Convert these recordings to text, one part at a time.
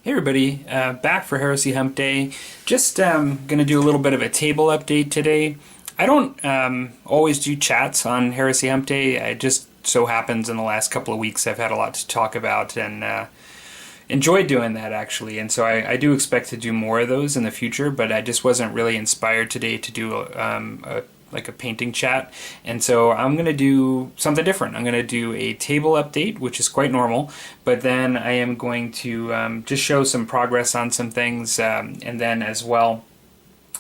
Hey everybody, back for Heresy Hump Day. Just going to do a little bit of a table update today. I don't always do chats on Heresy Hump Day. It just so happens in the last couple of weeks I've had a lot to talk about and enjoyed doing that actually. And so I do expect to do more of those in the future, but I just wasn't really inspired today to do a painting chat, and so I'm going to do something different. I'm going to do a table update, which is quite normal, but then I am going to just show some progress on some things, and then as well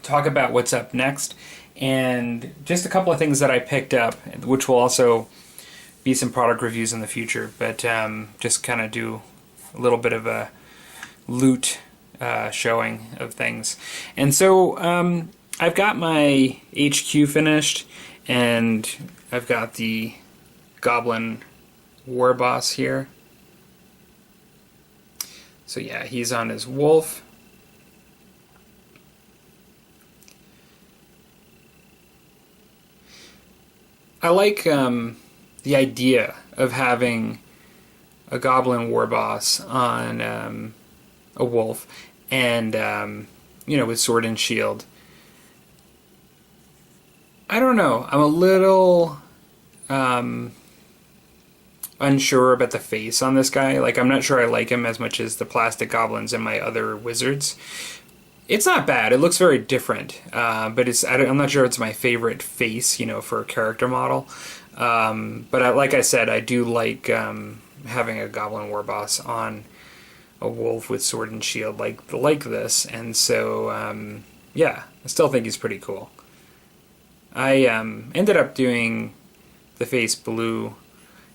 talk about what's up next, and just a couple of things that I picked up, which will also be some product reviews in the future, but just kind of do a little bit of a loot showing of things. And so I've got my HQ finished, and I've got the Goblin war boss here. So yeah, he's on his wolf. I like the idea of having a Goblin war boss on a wolf, and with sword and shield. I don't know. I'm a little unsure about the face on this guy. Like, I'm not sure I like him as much as the plastic goblins and my other wizards. It's not bad. It looks very different, but I'm not sure it's my favorite face, for a character model. But like I said, I do like having a Goblin war boss on a wolf with sword and shield like this, and so yeah, I still think he's pretty cool. I ended up doing the face blue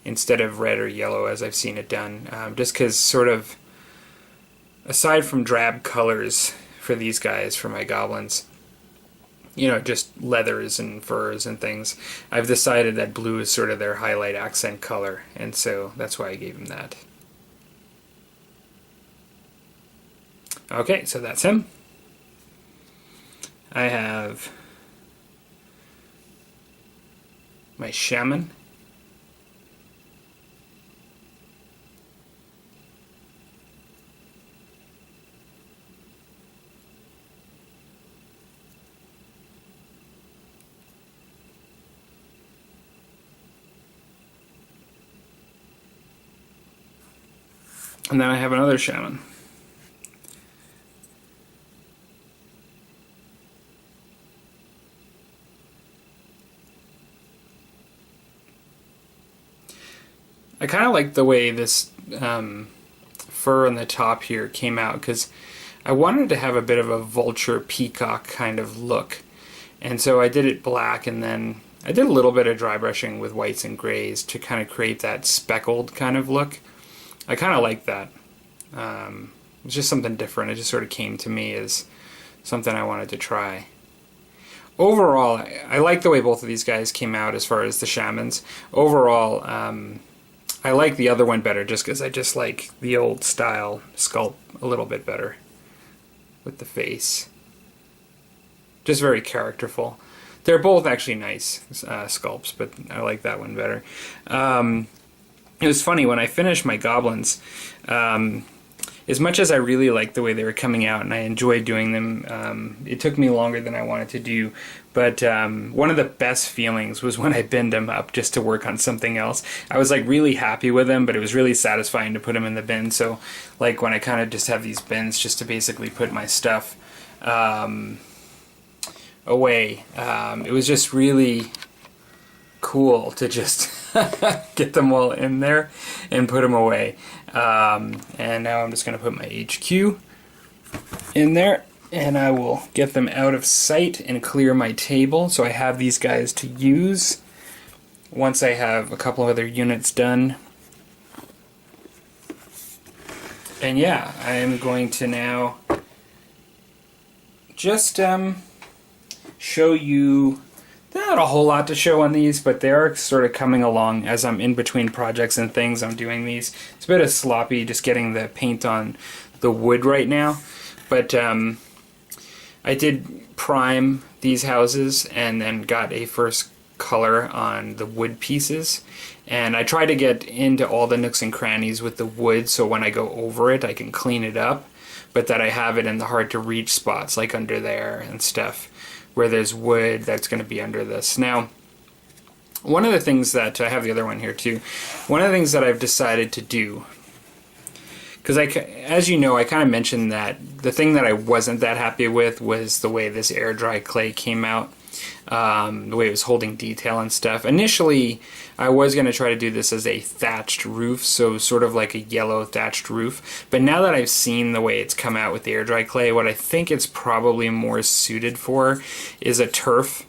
instead of red or yellow as I've seen it done, just because sort of, aside from drab colors for these guys, for my goblins, just leathers and furs and things, I've decided that blue is sort of their highlight accent color, and so that's why I gave him that. Okay, so that's him. I have my shaman. And then I have another shaman. I kind of like the way this fur on the top here came out, because I wanted to have a bit of a vulture peacock kind of look, and so I did it black, and then I did a little bit of dry brushing with whites and grays to kind of create that speckled kind of look. I kind of like that. It's just something different. It just sort of came to me as something I wanted to try. Overall, I like the way both of these guys came out as far as the shamans. Overall, I like the other one better just because I just like the old style sculpt a little bit better with the face. Just very characterful. They're both actually nice sculpts, but I like that one better. It was funny, when I finished my goblins, as much as I really liked the way they were coming out and I enjoyed doing them, it took me longer than I wanted to do. But one of the best feelings was when I binned them up just to work on something else. I was like really happy with them, but it was really satisfying to put them in the bin. So like when I kind of just have these bins just to basically put my stuff away, it was just really cool to just get them all in there and put them away. And now I'm just going to put my HQ in there, and I will get them out of sight and clear my table so I have these guys to use once I have a couple of other units done. And yeah, I am going to now just show you. Not a whole lot to show on these, but they are sort of coming along as I'm in between projects and things. I'm doing these. It's a bit of sloppy just getting the paint on the wood right now, but I did prime these houses and then got a first color on the wood pieces, and I try to get into all the nooks and crannies with the wood so when I go over it I can clean it up, but that I have it in the hard to reach spots like under there and stuff where there's wood that's going to be under this. Now, one of the things that I have the other one here too, one of the things that I've decided to do, because as you know, I kind of mentioned that the thing that I wasn't that happy with was the way this air dry clay came out, the way it was holding detail and stuff. Initially, I was going to try to do this as a thatched roof, so sort of like a yellow thatched roof. But now that I've seen the way it's come out with the air dry clay, what I think it's probably more suited for is a turf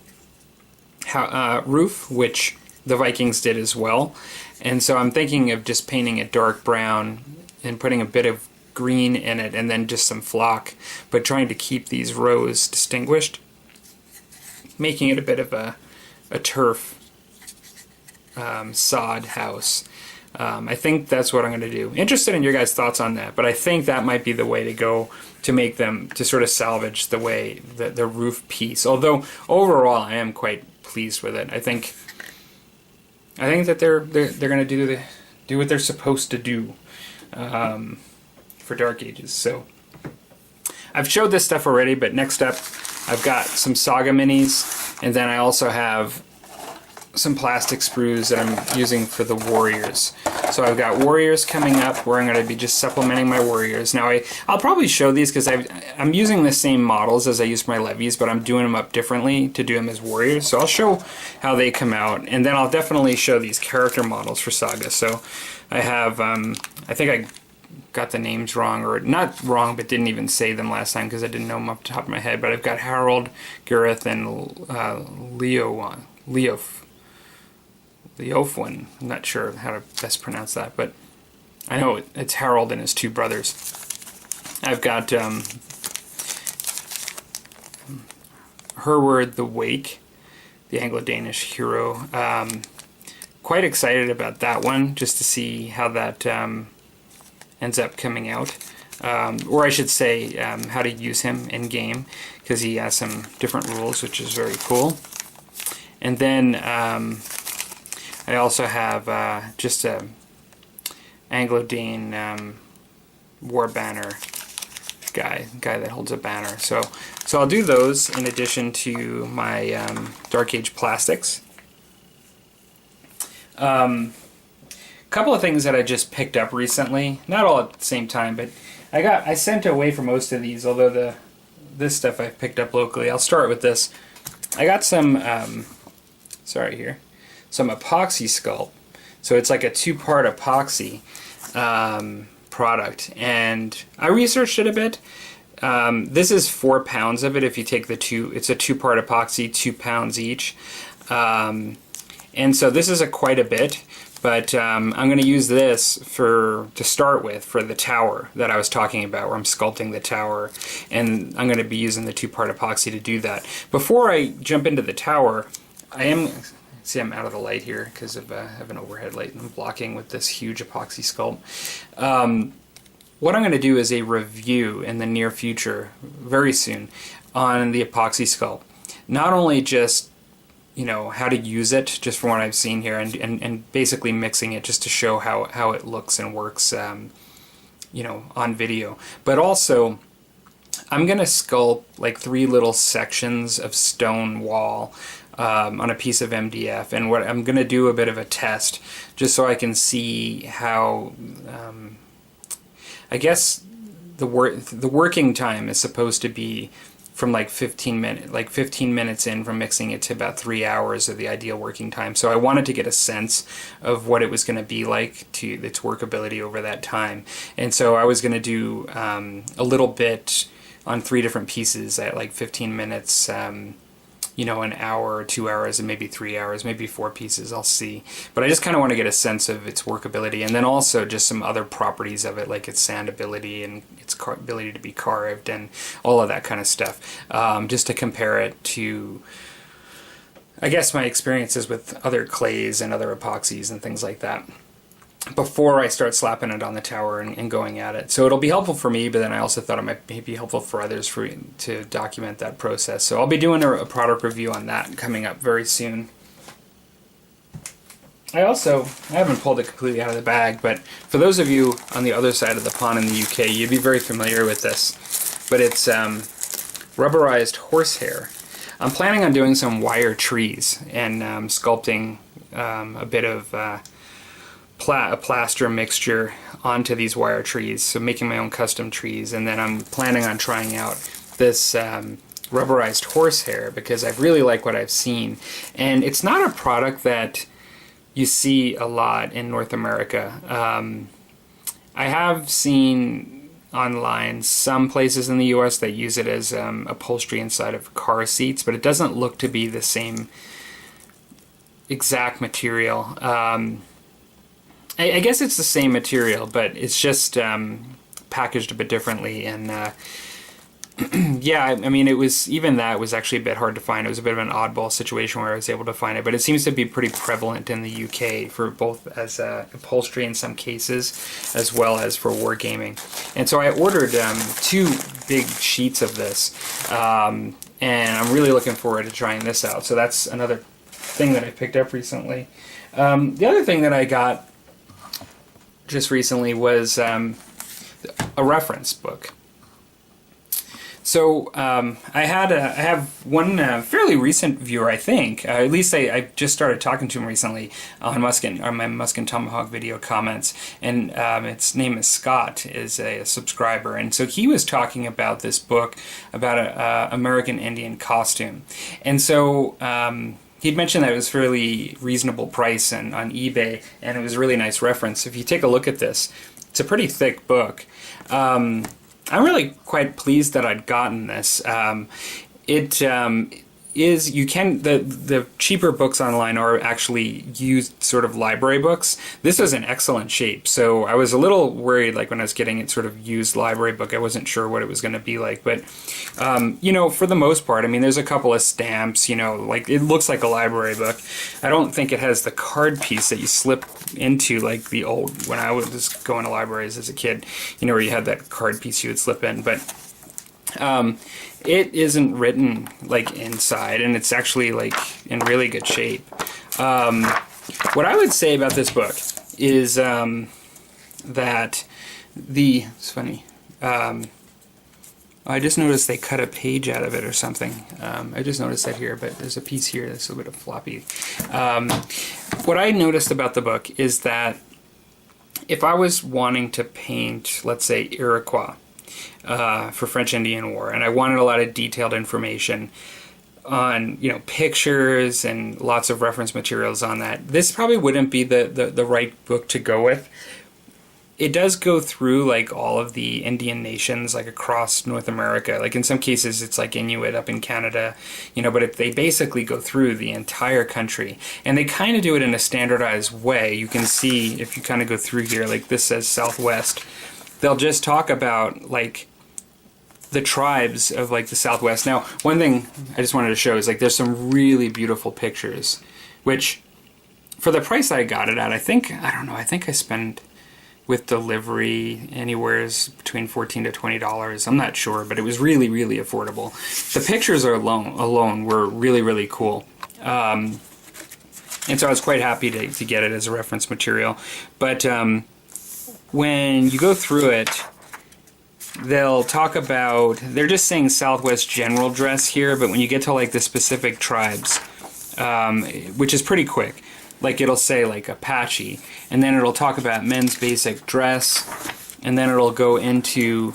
roof, which the Vikings did as well. And so I'm thinking of just painting it dark brown and putting a bit of green in it and then just some flock, but trying to keep these rows distinguished, making it a bit of a turf sod house. I think that's what I'm going to do. Interested in your guys' thoughts on that, but I think that might be the way to go to make them, to sort of salvage the way the roof piece. Although overall I am quite pleased with it. I think that they're going to do what they're supposed to do for Dark Ages. So I've showed this stuff already, but next up I've got some Saga minis, and then I also have some plastic sprues that I'm using for the Warriors. So I've got Warriors coming up where I'm going to be just supplementing my Warriors. Now I'll probably show these because I'm using the same models as I used my Levies, but I'm doing them up differently to do them as Warriors. So I'll show how they come out, and then I'll definitely show these character models for Saga. So I have, I think I got the names wrong, or not wrong, but didn't even say them last time because I didn't know them off the top of my head. But I've got Harold, Gareth, and Leofwin. I'm not sure how to best pronounce that, but I know it's Harold and his two brothers. I've got Herward the Wake, the Anglo-Danish hero. Quite excited about that one, just to see how that ends up coming out. Or I should say how to use him in game, because he has some different rules, which is very cool. And then I also have just a Anglo-Dane war banner guy that holds a banner. So I'll do those in addition to my Dark Age plastics. Couple of things that I just picked up recently, not all at the same time, but I sent away for most of these, although this stuff I've picked up locally. I'll start with this. I got some some epoxy sculpt. So it's like a two-part epoxy product, and I researched it a bit. This is 4 pounds of it. If you take the two, it's a two-part epoxy, 2 pounds each, and so this is quite a bit. But I'm going to use this to start with for the tower that I was talking about, where I'm sculpting the tower, and I'm going to be using the two-part epoxy to do that. Before I jump into the tower, see, I'm out of the light here because I have an overhead light and I'm blocking with this huge epoxy sculpt. What I'm going to do is a review in the near future, very soon, on the epoxy sculpt. Not only just how to use it, just from what I've seen here, and basically mixing it just to show how it looks and works on video, but also I'm gonna sculpt like 3 little sections of stone wall on a piece of MDF, and what I'm gonna do a bit of a test just so I can see how I guess the working time is supposed to be from like 15 minutes in from mixing it to about 3 hours of the ideal working time. So I wanted to get a sense of what it was going to be like, to its workability over that time. And so I was going to do a little bit on 3 different pieces at like 15 minutes, an hour, 2 hours, and maybe 3 hours, maybe 4 pieces, I'll see. But I just kind of want to get a sense of its workability, and then also just some other properties of it, like its sandability and its ability to be carved and all of that kind of stuff, just to compare it to, I guess, my experiences with other clays and other epoxies and things like that, before I start slapping it on the tower and going at it. So it'll be helpful for me, but then I also thought it might be helpful for others to document that process. So I'll be doing a product review on that coming up very soon. I haven't pulled it completely out of the bag, but for those of you on the other side of the pond in the UK, you'd be very familiar with this. But it's rubberized horsehair. I'm planning on doing some wire trees and sculpting a bit of a plaster mixture onto these wire trees, so making my own custom trees. And then I'm planning on trying out this rubberized horsehair because I really like what I've seen. And it's not a product that you see a lot in North America. I have seen online some places in the US that use it as upholstery inside of car seats, but it doesn't look to be the same exact material. I guess it's the same material, but it's just packaged a bit differently. And yeah, I mean, it was, even that was actually a bit hard to find. It was a bit of an oddball situation where I was able to find it, but it seems to be pretty prevalent in the UK for both as upholstery in some cases, as well as for wargaming. And so I ordered 2 big sheets of this, and I'm really looking forward to trying this out. So that's another thing that I picked up recently. The other thing that I got just recently was a reference book. So I have one fairly recent viewer, I think. At least I just started talking to him recently on my Musk and Tomahawk video comments, and its name is Scott, is a subscriber, and so he was talking about this book about a American Indian costume, and so he'd mentioned that it was fairly reasonable price on eBay, and it was a really nice reference. If you take a look at this, it's a pretty thick book. I'm really quite pleased that I'd gotten this. The cheaper books online are actually used sort of library books. This is in excellent shape, so I was a little worried, like when I was getting it sort of used library book, I wasn't sure what it was going to be like, but you know, for the most part, I mean, there's a couple of stamps, you know, like it looks like a library book. I don't think it has the card piece that you slip into like the old, when I was going to libraries as a kid, you know, where you had that card piece you would slip in, but it isn't written like inside, and it's actually like in really good shape. What I would say about this book is that it's funny. I just noticed they cut a page out of it or something. I just noticed that here, but there's a piece here that's a little bit of floppy. What I noticed about the book is that if I was wanting to paint, let's say, Iroquois, for French Indian War, and I wanted a lot of detailed information on, you know, pictures and lots of reference materials on that, this probably wouldn't be the right book to go with. It does go through like all of the Indian nations like across North America. Like in some cases it's like Inuit up in Canada, you know, but they basically go through the entire country, and they kind of do it in a standardized way. You can see if you kind of go through here, like this says Southwest. They'll just talk about like the tribes of like the Southwest. Now, one thing I just wanted to show is like there's some really beautiful pictures, which for the price I got it at, I think I spent with delivery anywhere between $14 to $20. I'm not sure, but it was really, really affordable. The pictures alone were really, really cool. And so I was quite happy to get it as a reference material. But when you go through it, they'll talk about, they're just saying Southwest general dress here, but when you get to like the specific tribes, which is pretty quick, like it'll say like Apache, and then it'll talk about men's basic dress, and then it'll go into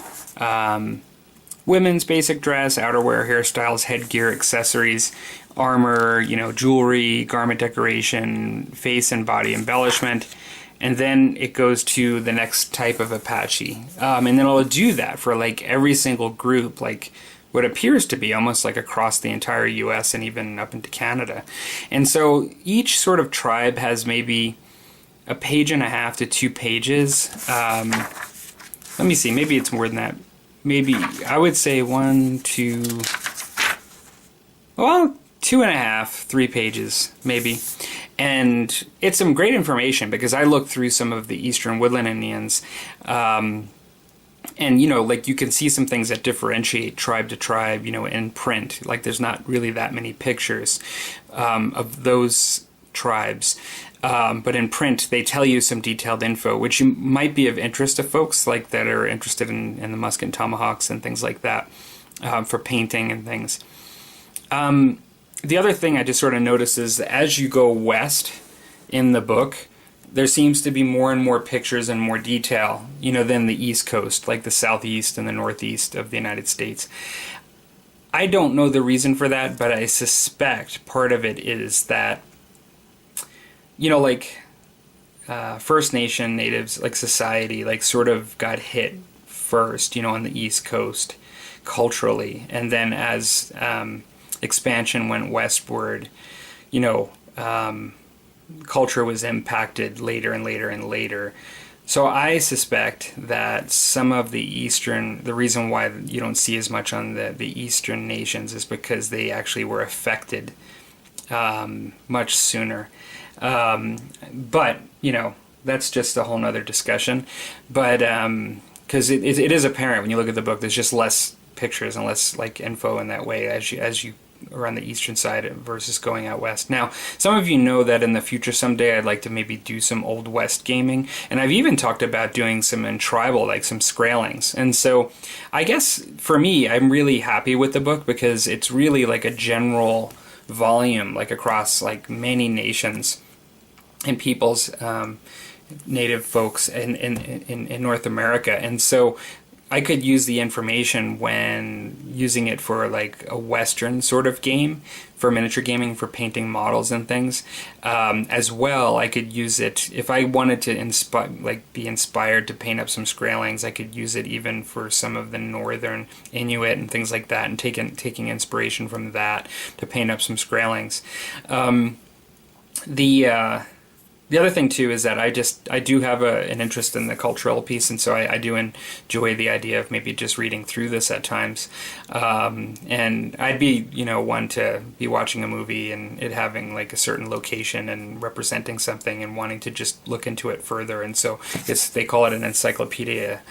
women's basic dress, outerwear, hairstyles, headgear, accessories, armor, you know, jewelry, garment decoration, face and body embellishment. And then it goes to the next type of Apache. And then it'll do that for like every single group, like what appears to be almost like across the entire US and even up into Canada. And so each sort of tribe has maybe a page and a half to 2 pages. Let me see, maybe it's more than that. Maybe, I would say 1, 2, well, 2.5, 3 pages, maybe. And it's some great information because I looked through some of the Eastern Woodland Indians, and, you know, like you can see some things that differentiate tribe to tribe, you know, in print. Like there's not really that many pictures of those tribes. but in print they tell you some detailed info, which might be of interest to folks like that are interested in the musket and tomahawks and things like that, for painting and things. The other thing I just sort of noticed is as you go west in the book, there seems to be more and more pictures and more detail, than the East Coast, like the Southeast and the Northeast of the United States. I don't know the reason for that, but I suspect part of it is that, First Nation natives, like society, like sort of got hit first, on the East Coast culturally. And then as expansion went westward, culture was impacted later and later and later. So I suspect that some of the reason why you don't see as much on the Eastern nations is because they actually were affected much sooner. But, that's just a whole nother discussion. But, because it is apparent when you look at the book, there's just less pictures and less info in that way as you are on the eastern side versus going out west. Now, some of you know that in the future someday I'd like to maybe do some Old West gaming, and I've even talked about doing some in tribal, like some Skraelings. And so I guess for me, I'm really happy with the book because it's really like a general volume, across many nations and peoples, native folks in North America. And so I could use the information when using it for a Western sort of game, for miniature gaming, for painting models and things. As well, I could use it if I wanted to be inspired to paint up some Skraelings. I could use it even for some of the northern Inuit and things like that, and taking inspiration from that to paint up some Skraelings. The other thing too is that I do have an interest in the cultural piece, and so I do enjoy the idea of maybe just reading through this at times. And I'd be one to be watching a movie and it having a certain location and representing something and wanting to just look into it further. And so they call it an encyclopedia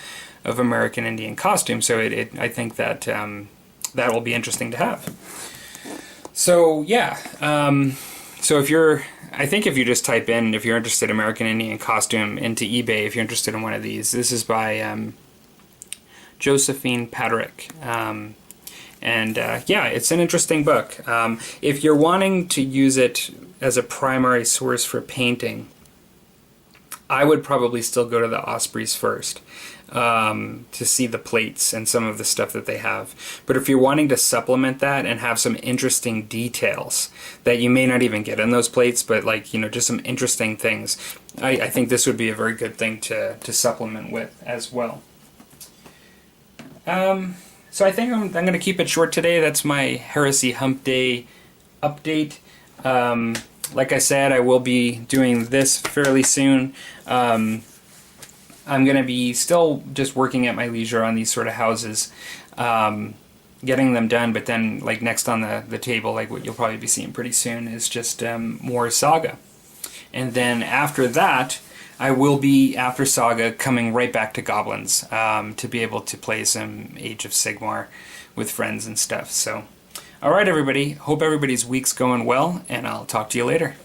of American Indian costume. So I think that that will be interesting to have. So yeah. So if you just type in, if you're interested in American Indian costume into eBay, if you're interested in one of these, this is by Josephine Patrick. It's an interesting book. If you're wanting to use it as a primary source for painting, I would probably still go to the Ospreys first. To see the plates and some of the stuff that they have. But if you're wanting to supplement that and have some interesting details that you may not even get in those plates, but just some interesting things, I think this would be a very good thing to supplement with as well. So I think I'm going to keep it short today. That's my Heresy Hump Day update. Like I said, I will be doing this fairly soon. I'm going to be still just working at my leisure on these sort of houses, getting them done, but then next on the table, what you'll probably be seeing pretty soon is just more Saga. And then after that, I will be, after Saga, coming right back to Goblins to be able to play some Age of Sigmar with friends and stuff. So, alright everybody, hope everybody's week's going well, and I'll talk to you later.